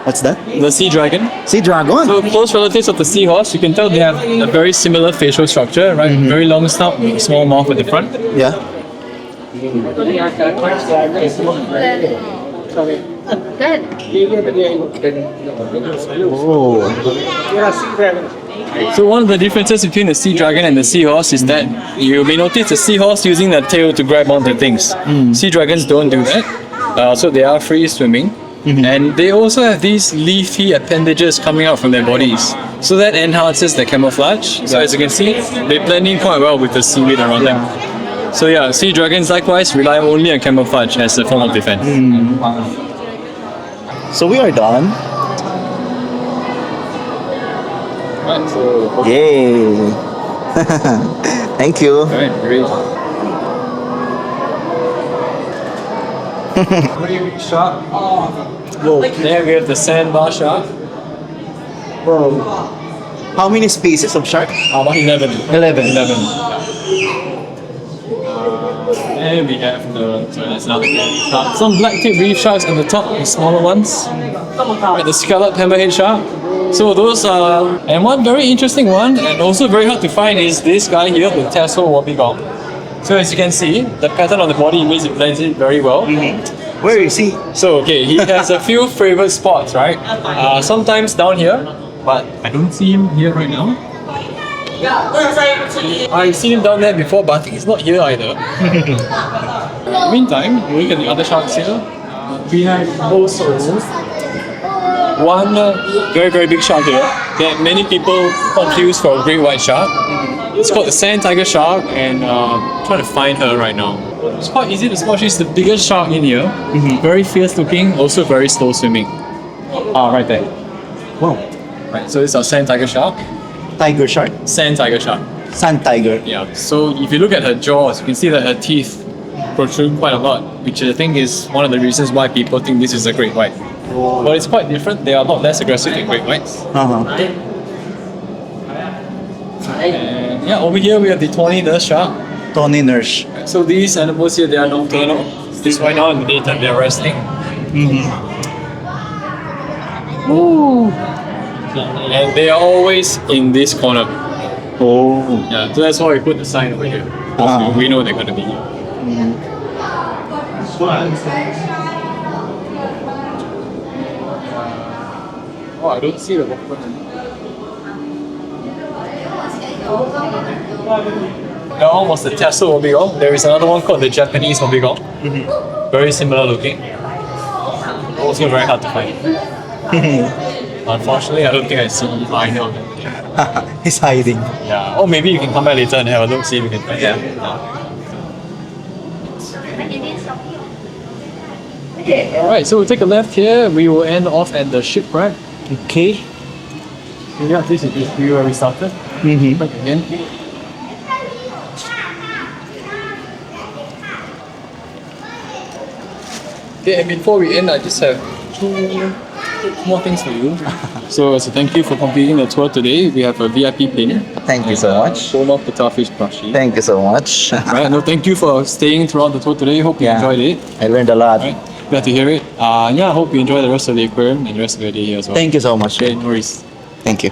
[SPEAKER 1] What's that?
[SPEAKER 3] The sea dragon.
[SPEAKER 1] Seadragon.
[SPEAKER 3] So close relatives of the seahorse, you can tell they have a very similar facial structure, right? Very long snout, small mouth at the front.
[SPEAKER 1] Yeah. Oh.
[SPEAKER 3] So one of the differences between the sea dragon and the seahorse is that you may notice the seahorse using the tail to grab onto things. Sea dragons don't do that. So they are free swimming. And they also have these leafy appendages coming out from their bodies. So that enhances their camouflage. So as you can see, they blend in quite well with the seaweed around them. So yeah, sea dragons likewise rely only on camouflage as a form of defense.
[SPEAKER 1] So we are done.
[SPEAKER 3] Right, so
[SPEAKER 1] Yay. Thank you.
[SPEAKER 3] alright, great. Shark. There we have the sandbar shark.
[SPEAKER 1] How many species of shark?
[SPEAKER 3] About 11.
[SPEAKER 1] 11.
[SPEAKER 3] 11. And we have some black-tipped reef sharks at the top, the smaller ones. Right, the scalloped hammerhead shark. So those are, and one very interesting one, and also very hard to find, is this guy here, the Tasselled Wobbegong. So as you can see, the pattern on the body means it blends in very well.
[SPEAKER 1] Where is he?
[SPEAKER 3] So okay, he has a few favorite spots, right? Sometimes down here, but I don't see him here right now. I've seen him down there before, but I think he's not here either. Meantime, look at the other sharks here. We have also one very, very big shark here that many people confuse for a great white shark. It's called the sand tiger shark, and I'm trying to find her right now. It's quite easy to spot. She's the biggest shark in here. Very fierce looking, also very slow swimming. Right there.
[SPEAKER 1] Wow.
[SPEAKER 3] Right, so this is our sand tiger shark.
[SPEAKER 1] Tiger shark.
[SPEAKER 3] Sand tiger shark.
[SPEAKER 1] Sand tiger.
[SPEAKER 3] Yeah. So if you look at her jaws, you can see that her teeth protrude quite a lot, which I think is one of the reasons why people think this is a great white. But it's quite different. They are a lot less aggressive than great whites. And yeah, over here we have the tawny nurse shark.
[SPEAKER 1] Tawny nurse.
[SPEAKER 3] So these animals here, they are nocturnal. This right now in the daytime they're resting. Ooh. And they are always in this corner.
[SPEAKER 1] Oh.
[SPEAKER 3] Yeah, so that's why we put the sign over here. We know they're gonna be here. Oh, I don't see the That one was the Tasselled Wobbegong. There is another one called the Japanese Wobbegong. Very similar looking. Also very hard to find. Unfortunately, I don't think I see either of them.
[SPEAKER 1] He's hiding.
[SPEAKER 3] Yeah. Or maybe you can come back later and have a look, see if you can find them. Alright, so we'll take a left here. We will end off at the Shipwreck.
[SPEAKER 1] Okay.
[SPEAKER 3] Yeah, this is basically where we started.
[SPEAKER 1] Mm-hmm.
[SPEAKER 3] Back again. Okay, and before we end, I just have two more things for you. So as a thank you for completing the tour today, we have a VIP pin.
[SPEAKER 1] Thank you so much.
[SPEAKER 3] Phone off the Starfish plushie.
[SPEAKER 1] Thank you so much.
[SPEAKER 3] Right, no, thank you for staying throughout the tour today. Hope you enjoyed it.
[SPEAKER 1] I learned a lot.
[SPEAKER 3] Right, glad to hear it. Yeah, I hope you enjoy the rest of the aquarium and the rest of your day here as well.
[SPEAKER 1] Thank you so much.
[SPEAKER 3] Okay, no worries.
[SPEAKER 1] Thank you.